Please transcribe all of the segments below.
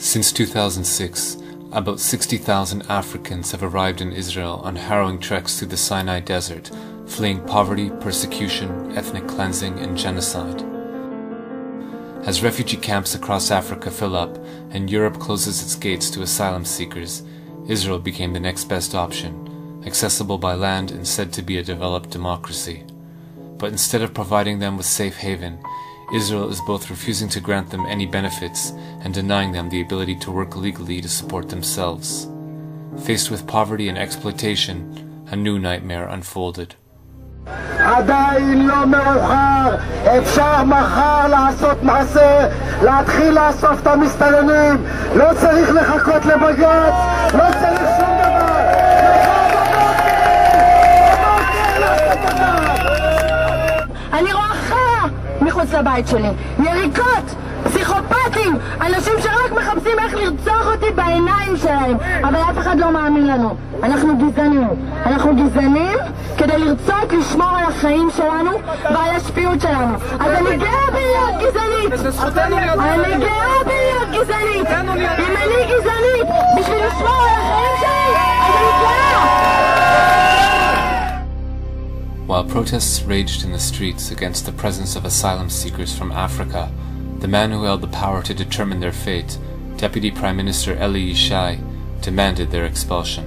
Since 2006, about 60,000 Africans have arrived in Israel on harrowing treks through the Sinai Desert, fleeing poverty, persecution, ethnic cleansing, and genocide. As refugee camps across Africa fill up and Europe closes its gates to asylum seekers, Israel became the next best option, accessible by land and said to be a developed democracy. But instead of providing them with safe haven, Israel is both refusing to grant them any benefits and denying them the ability to work legally to support themselves. Faced with poverty and exploitation, a new nightmare unfolded. עדיין לא מאוחר, אפשר מחר לעשות מעשה, להתחיל לאסוף את המסתננים, לא צריך לחכות לבג"ץ, לא צריך שום דבר. אני רואה חיה מחוץ לבית שלי, יריקות, פסיכופטים, אנשים שרק מחפשים איך לרצוח אותי בעיניים שלהם, אבל אף אחד לא מאמין לנו. אנחנו גזענים כדי לרצות לשמור על החיים שלנו ועל השפיות שלנו. אז אני גאה בלהיות גזענית, אם אני גזענית בשביל לשמור על החיים שלי, אז אני גאה. While protests raged in the streets against the presence of asylum seekers from Africa, the man who held the power to determine their fate, Deputy Prime Minister Eli Yishai, demanded their expulsion.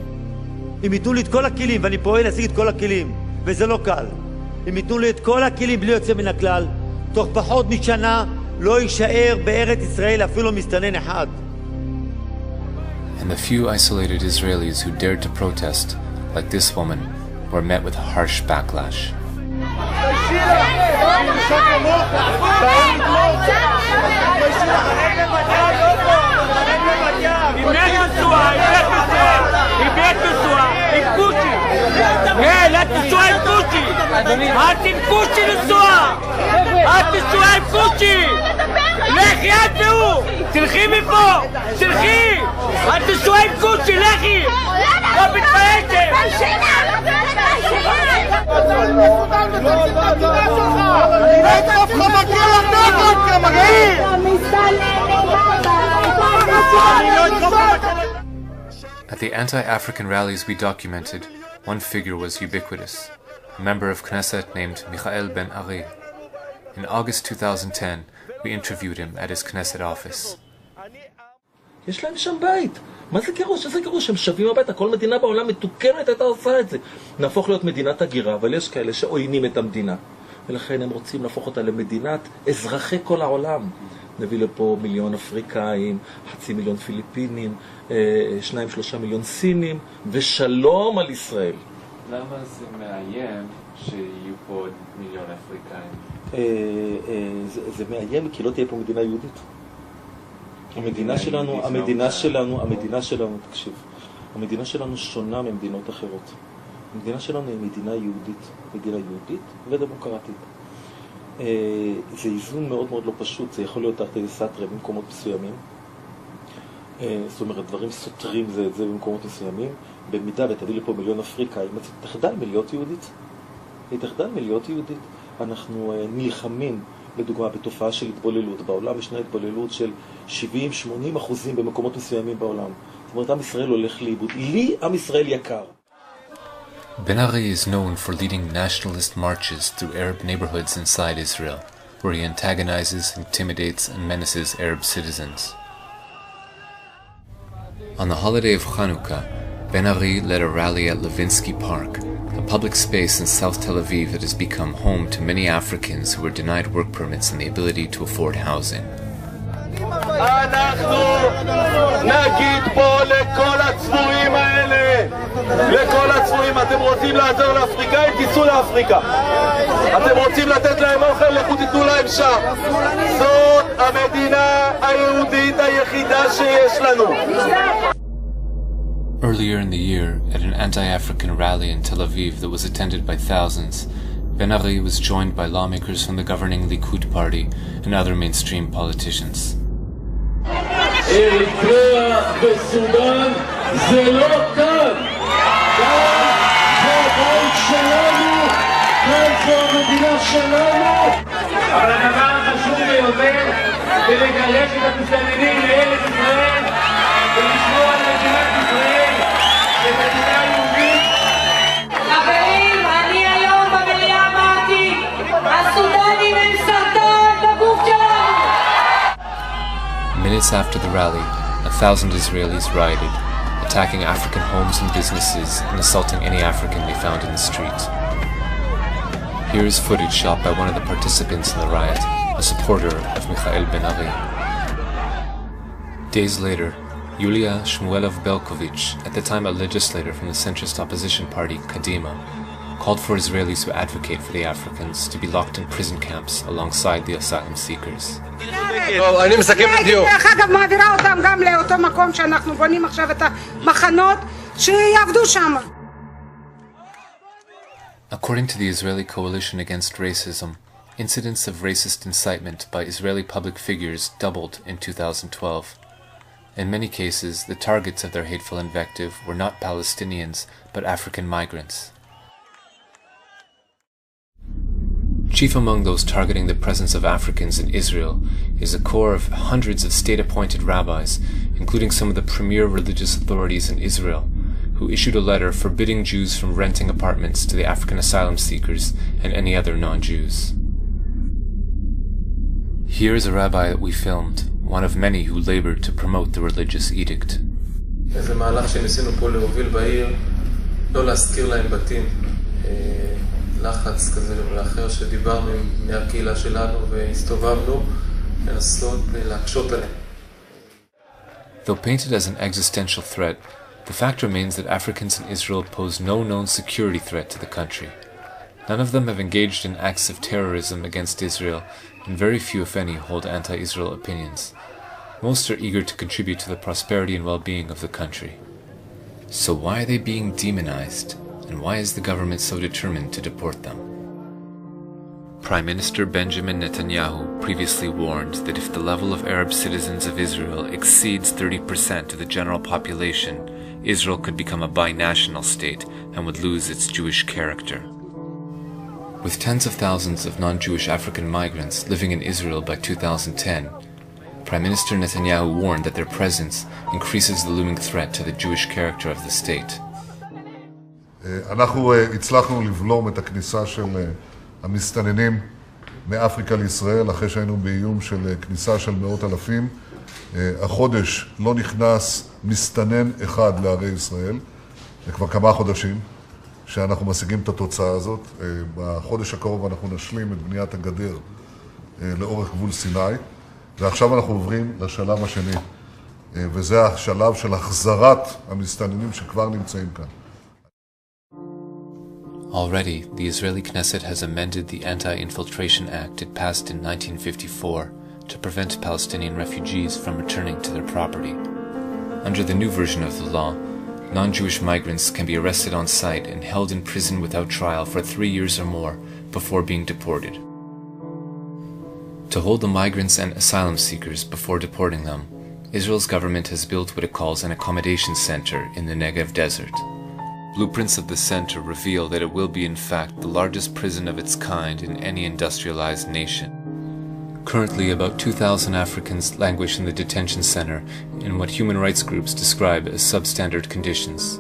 אם ייתנו לי את כל הכלים, ואני פועל להשיג את כל הכלים, וזה לא קל. אם ייתנו לי את כל הכלים בלי יוצא מן הכלל, תוך פחות משנה לא יישאר בארץ ישראל אפילו מסתנן אחד. And the few isolated Israelis who dared to protest, like this woman, were met with harsh backlash. לכי את והוא! תלכי מפה! תלכי! את תשוע עם קוצ'י, לכי! לא מתפעלתם! At the anti-African rallies we documented, one figure was ubiquitous, a member of Knesset named Michael Ben-Ari. In August 2010, we interviewed him at his Knesset office. יש להם שם בית. מה זה גירוש? איזה גירוש? הם שווים הביתה. כל מדינה בעולם מתוקנת הייתה עושה את זה. נהפוך להיות מדינת הגירה, אבל יש כאלה שעוינים את המדינה. ולכן הם רוצים להפוך אותה למדינת אזרחי כל העולם. נביא לפה 1,000,000 אפריקאים, 500,000 פיליפינים, 2-3 מיליון סינים, ושלום על ישראל. למה זה מאיים שיהיו פה 1,000,000 אפריקאים? זה מאיים כי לא תהיה פה מדינה יהודית. המדינה שלנו, תקשיב, המדינה שלנו שונה ממדינות אחרות. המדינה שלנו היא מדינה יהודית ודמוקרטית. זה איזון מאוד מאוד לא פשוט, זה יכול להיות תחת סתרה במקומות מסוימים. זאת אומרת, דברים סותרים זה במקומות מסוימים. במידה ותביא לפה 1,000,000 אפריקאים, תחדל מלהיות יהודית. אנחנו נלחמים, לדוגמה, בתופעה של התבוללות. בעולם ישנה התבוללות של 70-80% במקומות מסוימים בעולם. זאת אומרת, עם ישראל הולך לאיבוד. לי עם ישראל יקר. Ben-Ari is known for leading nationalist marches through Arab neighborhoods inside Israel, where he antagonizes, intimidates, and menaces Arab citizens. On the holiday of Chanukah, Ben-Ari led a rally at Levinsky Park, a public space in South Tel Aviv that has become home to many Africans who were denied work permits and the ability to afford housing. אנחנו נגיד פה לכל הצבועים האלה, אתם רוצים לעזור לאפריקאים, תיסעו לאפריקה. אתם רוצים לתת להם אוכל, לכו תיתנו להם שם. זאת המדינה היהודית היחידה שיש לנו. Earlier in the year, at an anti-African rally in Tel Aviv that was attended by thousands, Ben-Ari was joined by lawmakers from the governing Likud party and other mainstream politicians. אריתריאה וסודן זה לא כאן. זה הבית שלנו, כאן זו המדינה שלנו. אבל הדבר החשוב ביותר זה לגרש את המסתננים לארץ ישראל ולשמור על מדינת ישראל כמדינה יהודית. חברים, אני היום במליאה אמרתי, הסודנים הם סרטן בגוף שלנו. Minutes after the rally, 1,000 Israelis rioted, attacking African homes and businesses and assaulting any African they found in the street. Here is footage shot by one of the participants in the riot, a supporter of Michael Ben-Ari. Days later, Yulia Shmuelov-Belkovich, at the time a legislator from the centrist opposition party Kadima, called for Israelis who advocate for the Africans to be locked in prison camps alongside the asylum seekers. אני מסכם בדיוק. דרך אגב, מעבירה אותם גם לאותו מקום שאנחנו בונים עכשיו את המחנות, שיעבדו שם. According to the Israeli Coalition Against Racism, incidents of racist incitement by Israeli public figures doubled in 2012. In many cases, the targets of their hateful invective were not Palestinians, but African migrants. Chief among those targeting the presence of Africans in Israel is a corps of hundreds of state-appointed rabbis, including some of the premier religious authorities in Israel, who issued a letter forbidding Jews from renting apartments to the African asylum seekers and any other non-Jews. Here is a rabbi that we filmed, one of many who labored to promote the religious edict. זה מהלך שניסינו פה להוביל בעיר, לא להזכיר להם בתים, לחץ כזה ולאחר שדיברנו מהקהילה שלנו והסתובבנו, לנסות להקשות עליהם. Though painted as an existential threat, the fact remains that Africans in Israel pose no known security threat to the country. None of them have engaged in acts of terrorism against Israel, and very few, if any, hold anti-Israel opinions. Most are eager to contribute to the prosperity and well-being of the country. So why are they being demonized, and why is the government so determined to deport them? Prime Minister Benjamin Netanyahu previously warned that if the level of Arab citizens of Israel exceeds 30% of the general population, Israel could become a binational state and would lose its Jewish character. With tens of thousands of non-Jewish African migrants living in Israel by 2010, Prime Minister Netanyahu warned that their presence increases the looming threat to the Jewish character of the state. אנחנו הצלחנו לבלום את הכניסה של המסתננים מאפריקה לישראל, אחרי שהיינו באיום של כניסה של מאות אלפים. החודש לא נכנס מסתנן אחד לערי ישראל, זה כבר כמה חודשים שאנחנו משיגים את התוצאה הזאת. בחודש הקרוב אנחנו נשלים את בניית הגדר לאורך גבול סיני, ועכשיו אנחנו עוברים לשלב השני, וזה השלב של החזרת המסתננים שכבר נמצאים כאן. Already, the Israeli Knesset has amended the Anti-Infiltration Act it passed in 1954 to prevent Palestinian refugees from returning to their property. Under the new version of the law, non-Jewish migrants can be arrested on site and held in prison without trial for 3 years or more before being deported. To hold the migrants and asylum seekers before deporting them, Israel's government has built what it calls an accommodation center in the Negev desert. Blueprints of the center reveal that it will be in fact the largest prison of its kind in any industrialized nation. Currently, about 2,000 Africans languish in the detention center in what human rights groups describe as substandard conditions.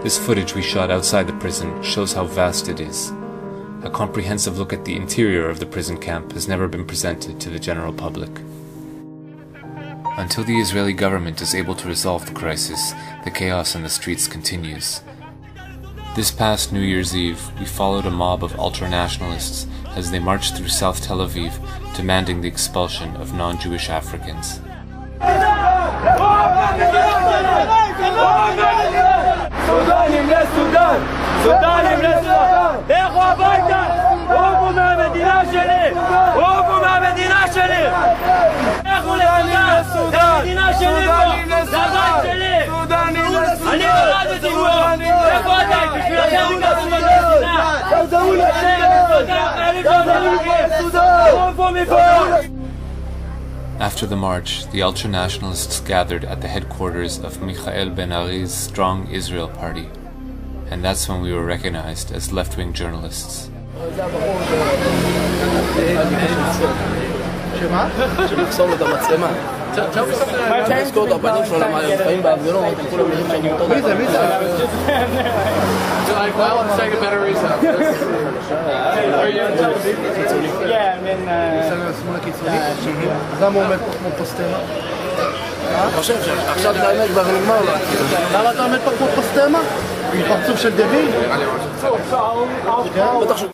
This footage we shot outside the prison shows how vast it is. A comprehensive look at the interior of the prison camp has never been presented to the general public. Until the Israeli government is able to resolve the crisis, the chaos in the streets continues. This past New Year's Eve, we followed a mob of ultra-nationalists as they marched through South Tel Aviv, demanding the expulsion of non-Jewish Africans. After the march, the ultra-nationalists gathered at the headquarters of Michael Ben-Ari's Strong Israel Party, and that's when we were recognized as left-wing journalists. תזכור את הפנים שלו, למה לפעמים בהפגנות, כולם יודעים שאני אותו דבר. מי זה? מי זה? אז למה הוא עומד כמו פוסטמה? אני חושב שעכשיו זה האמת כבר נגמר לו. למה אתה עומד פה כמו פוסטמה? עם פרצוף של דביל? בטח ש...